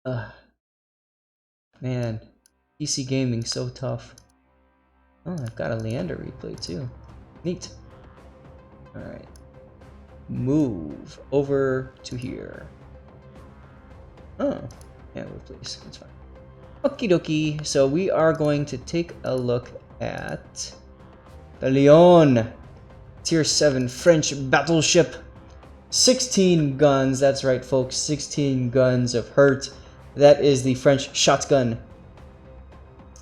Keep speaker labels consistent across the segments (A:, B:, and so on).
A: Ugh, man, PC gaming so tough. Oh, I've got a Leander replay too. Neat. Alright. Move over to here. Oh, yeah, move please. That's fine. Okie dokie. So we are going to take a look at the Lyon Tier 7 French battleship. 16 guns, that's right folks, 16 guns of hurt. That is the French shotgun.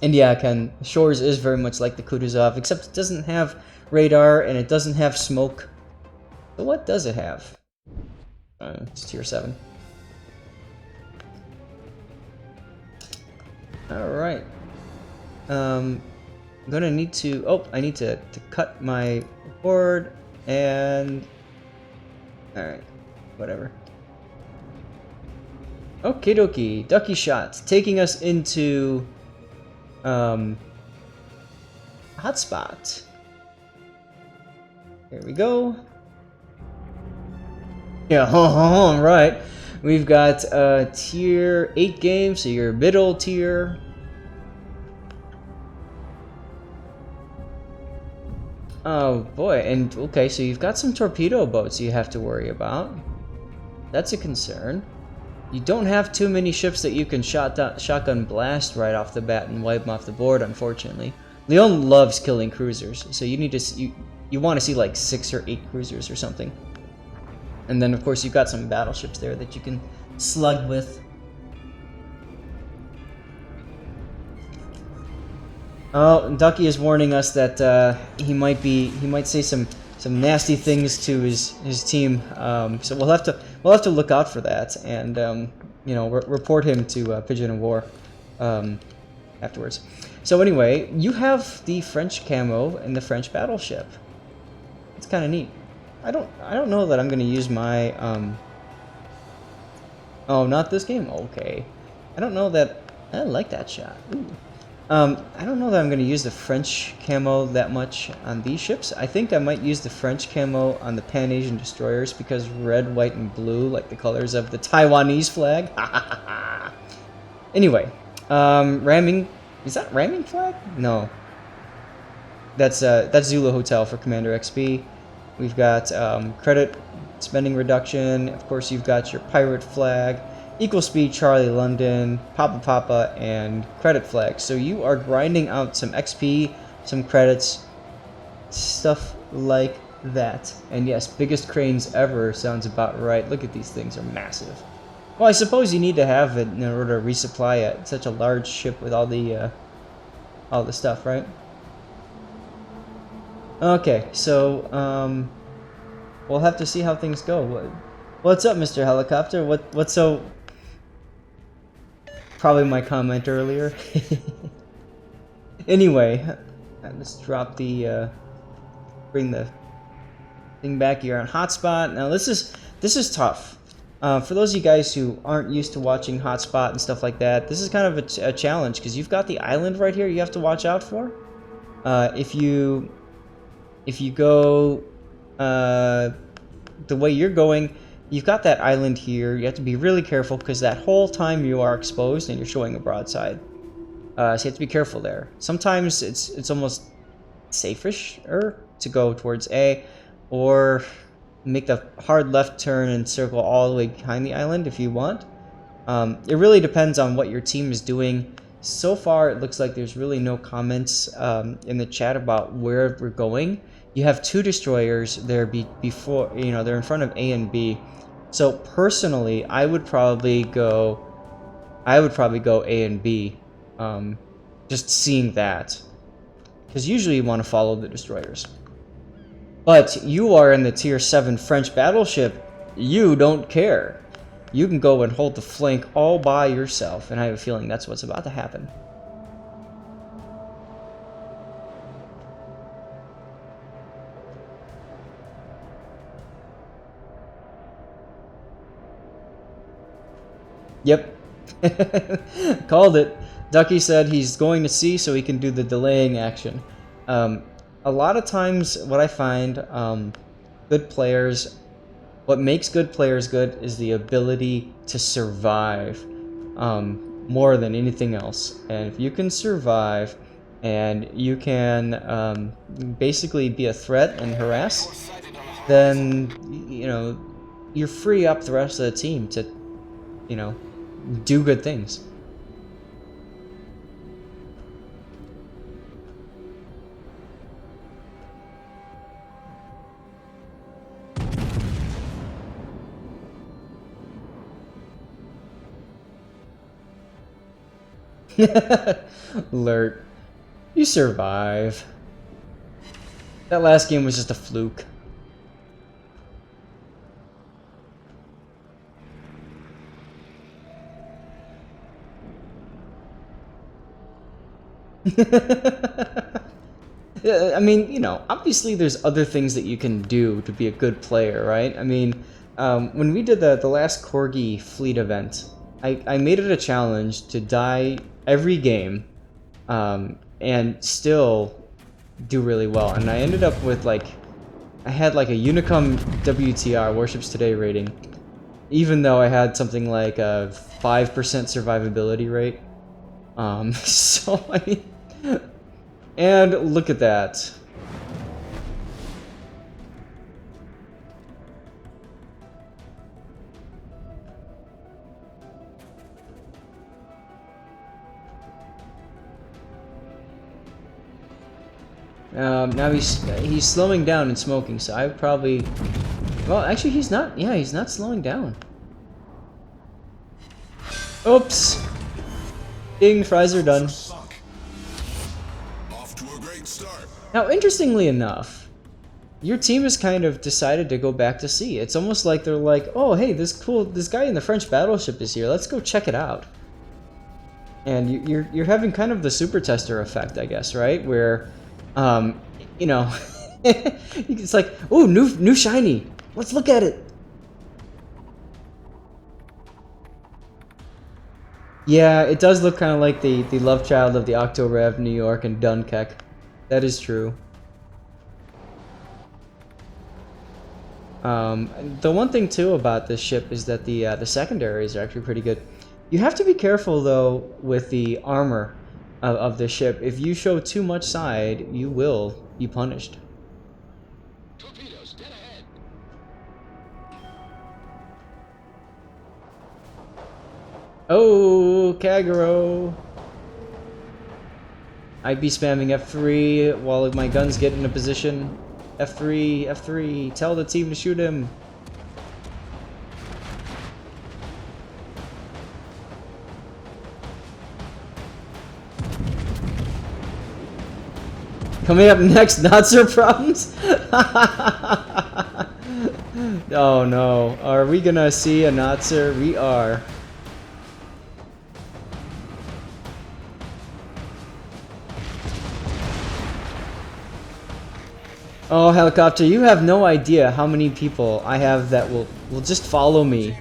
A: And yeah, Ken, Shores is very much like the Kutuzov, except it doesn't have radar and it doesn't have smoke. So what does it have? It's Tier 7. Alright. I'm gonna need to... Oh, I need to cut my board and... Alright, whatever. Okie dokie, ducky shot, taking us into hotspot. Here we go. Yeah, right. We've got tier 8 game, so your middle tier. Oh boy, and okay, so you've got some torpedo boats you have to worry about. That's a concern. You don't have too many ships that you can shotgun blast right off the bat and wipe them off the board, unfortunately. Lyon loves killing cruisers, so you need to you want to see like 6 or 8 cruisers or something. And then of course you've got some battleships there that you can slug with. Oh, Ducky is warning us that he might say some nasty things to his team. So we'll have to look out for that, and you know, report him to Pigeon of War afterwards. So anyway, you have the French camo and the French battleship. It's kind of neat. I don't know that I'm gonna use my Oh, not this game. Okay, I don't know that I like that shot. Ooh. I don't know that I'm going to use the French camo that much on these ships. I think I might use the French camo on the Pan-Asian destroyers because red, white, and blue, like the colors of the Taiwanese flag. Anyway, ramming... Is that ramming flag? No. That's Zulu Hotel for Commander XP. We've got credit spending reduction. Of course, you've got your pirate flag. Equal speed, Charlie London, Papa Papa, and credit flag. So you are grinding out some XP, some credits, stuff like that. And yes, biggest cranes ever sounds about right. Look at these things, are massive. Well, I suppose you need to have it in order to resupply such a large ship with all the stuff, right? Okay, so we'll have to see how things go. What's up, Mr. Helicopter? What's so... Probably my comment earlier. Anyway, let's drop the bring the thing back here on hotspot. Now this is tough. For those of you guys who aren't used to watching hotspot and stuff like that, this is kind of a challenge because you've got the island right here you have to watch out for. If you go the way you're going, you've got that island here. You have to be really careful because that whole time you are exposed and you're showing a broadside. So you have to be careful there. Sometimes it's almost safer to go towards A, or make the hard left turn and circle all the way behind the island if you want. It really depends on what your team is doing. So far, it looks like there's really no comments in the chat about where we're going. You have 2 destroyers there before, you know, they're in front of A and B. So personally, I would probably go A and B, just seeing that, because usually you want to follow the destroyers. But you are in the tier 7 French battleship. You don't care. You can go and hold the flank all by yourself, and I have a feeling that's what's about to happen. Yep. Called it. Ducky said he's going to sea so he can do the delaying action. A lot of times what I find, good players, what makes good players good is the ability to survive. more than anything else. And if you can survive, and you can basically be a threat and harass, then you know you're free up the rest of the team to, you know, do good things. Alert. You survive. That last game was just a fluke. I mean, you know, obviously there's other things that you can do to be a good player, right? I mean, when we did the last Corgi fleet event, I made it a challenge to die every game and still do really well. And I ended up with like, I had like a Unicum WTR, Warships Today rating, even though I had something like a 5% survivability rate. So I mean, and look at that. Now he's slowing down and smoking, so I would probably, well, actually he's not. Yeah, he's not slowing down. Oops. Ding, fries are done.
B: Off to a great start.
A: Now, interestingly enough, your team has kind of decided to go back to sea. It's almost like they're like, oh, hey, this guy in the French battleship is here. Let's go check it out. And you're having kind of the super tester effect, I guess, right? Where, you know, it's like, oh, new shiny. Let's look at it. Yeah, it does look kind of like the love child of the Octo-Rev, New York, and Dunkirk. That is true. The one thing too about this ship is that the secondaries are actually pretty good. You have to be careful though with the armor of the ship. If you show too much side, you will be punished.
B: Torpedoes, dead ahead.
A: Oh, Kagero! I'd be spamming F3 while my guns get in a position. F3, F3, tell the team to shoot him. Coming up next, Nazi problems? Oh no, are we gonna see a Nazi? We are. Oh, helicopter, you have no idea how many people I have that will just follow me.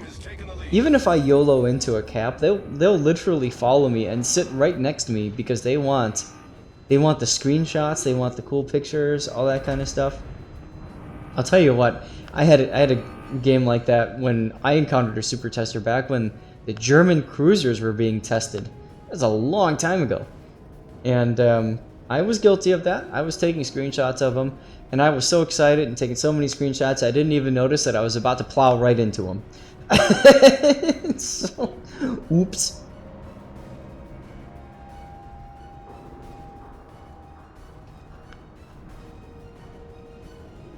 A: Even if I YOLO into a cap, they'll literally follow me and sit right next to me because they want the screenshots, they want the cool pictures, all that kind of stuff. I'll tell you what, I had a game like that when I encountered a super tester back when the German cruisers were being tested. That was a long time ago. And I was guilty of that. I was taking screenshots of them. And I was so excited and taking so many screenshots, I didn't even notice that I was about to plow right into him. So, oops.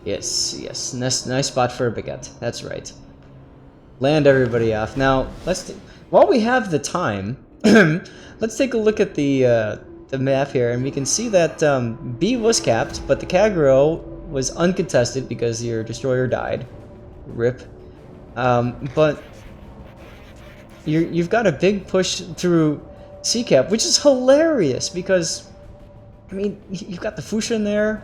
A: Yes. Nice spot for a baguette. That's right. Land everybody off. Now, while we have the time, let's take a look at the map here, and we can see that B was capped, but the Kagero was uncontested because your destroyer died. RIP. But you've got a big push through C cap, which is hilarious because, I mean, you've got the Fuchsia in there.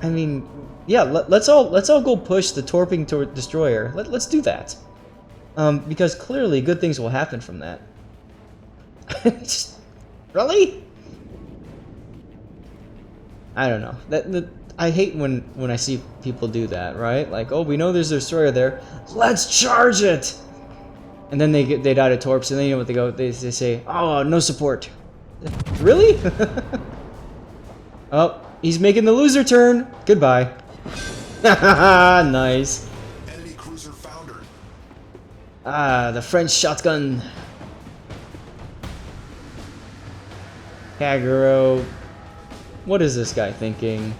A: I mean, yeah, let's all go push the torping destroyer. Let's do that, because clearly good things will happen from that. Just, really? I don't know. I hate when I see people do that, right? Like, oh, we know there's a destroyer there. Let's charge it. And then they die to torps, and then you know what they go? They say, "Oh, no support." Really? Oh, he's making the loser turn. Goodbye. Nice.
B: Enemy cruiser foundered.
A: Ah, the French shotgun. Kaguro. What is this guy thinking?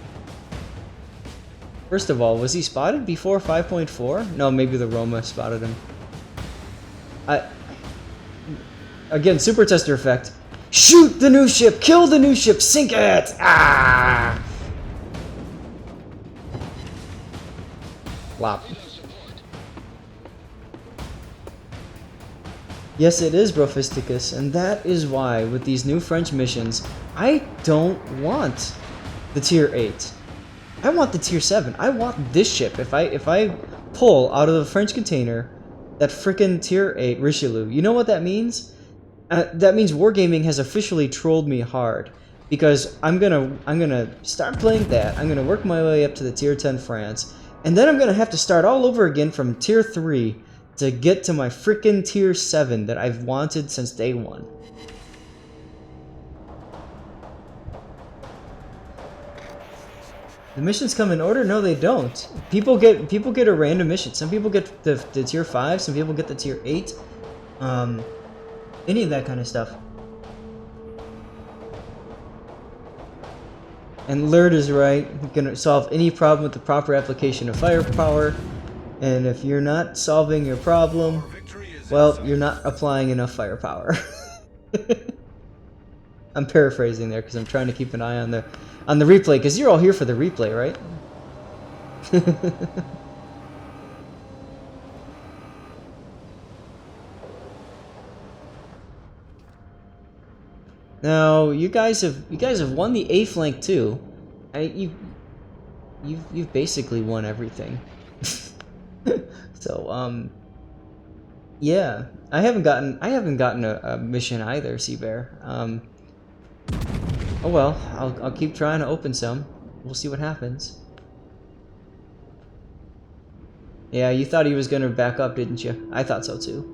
A: First of all, was he spotted before 5.4? No, maybe the Roma spotted him. Again, super tester effect. Shoot the new ship! Kill the new ship! Sink it! Ah! Flop. Yes, it is Brofisticus, and that is why, with these new French missions, I don't want the tier 8. I want the tier 7. I want this ship. If I pull out of the French container that frickin' tier 8 Richelieu, you know what that means? That means Wargaming has officially trolled me hard, because I'm gonna start playing that. I'm gonna work my way up to the tier 10 France, and then I'm gonna have to start all over again from tier 3 to get to my frickin' tier 7 that I've wanted since day 1. The missions come in order? No, they don't. People get a random mission. Some people get the tier 5, some people get the tier 8. Any of that kind of stuff. And Lurd is right. You can solve any problem with the proper application of firepower. And if you're not solving your problem, well, you're not applying enough firepower. I'm paraphrasing there because I'm trying to keep an eye on the replay, because you're all here for the replay, right? Now, you guys have won the A flank too. You've basically won everything. So yeah, I haven't gotten a mission either, Seabear. Oh well, I'll keep trying to open some. We'll see what happens. Yeah, you thought he was gonna back up, didn't you? I thought so too.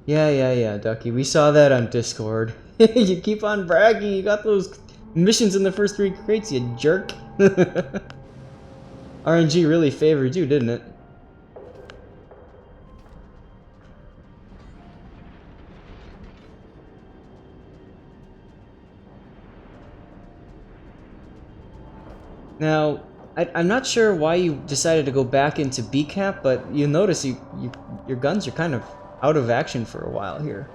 A: Yeah, Ducky. We saw that on Discord. You keep on bragging. You got those missions in the first 3 crates, you jerk. RNG really favored you, didn't it? Now, I'm not sure why you decided to go back into B cap, but you notice your guns are kind of out of action for a while here.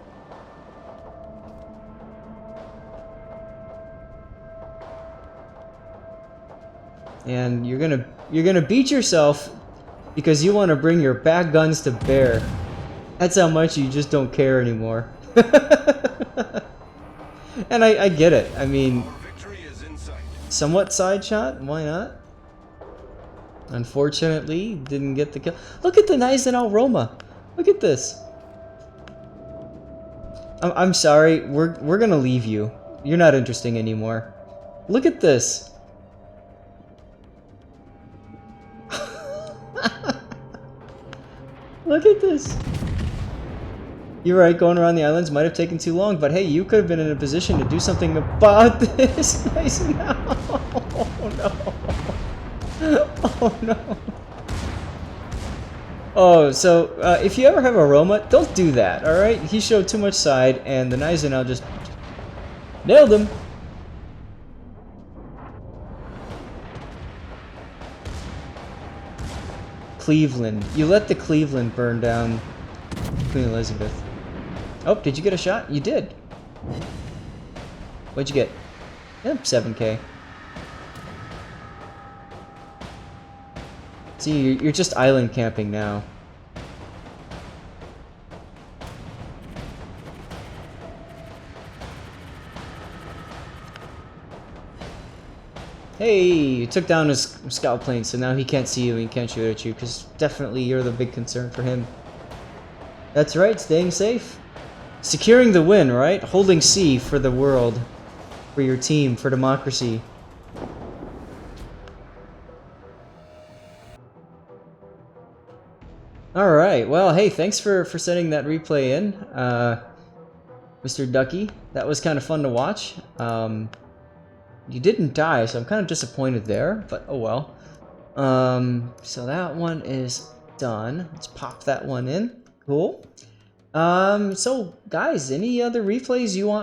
A: And you're gonna beat yourself because you want to bring your back guns to bear. That's how much you just don't care anymore. And I get it. I mean, somewhat side shot, why not? Unfortunately, didn't get the kill. Look at the Neisenau Roma. Look at this. I'm sorry, we're gonna leave you. You're not interesting anymore. Look at this. Look at this. You're right, going around the islands might have taken too long, but hey, you could have been in a position to do something about this. Nice now. Oh no. Oh no. Oh, so if you ever have a Roma, don't do that, alright? He showed too much side, and the Neisenau just nailed him. Cleveland. You let the Cleveland burn down Queen Elizabeth. Oh, did you get a shot? You did. What'd you get? Yep, 7K. See, you're just island camping now. Hey, you took down his scout plane, so now he can't see you and he can't shoot at you, because definitely you're the big concern for him. That's right, staying safe. Securing the win, right? Holding C for the world. For your team, for democracy. All right. Well, hey, thanks for sending that replay in, Mr. Ducky. That was kind of fun to watch. You didn't die, so I'm kind of disappointed there, but oh well. So that one is done. Let's pop that one in. Cool. So guys, any other replays you want me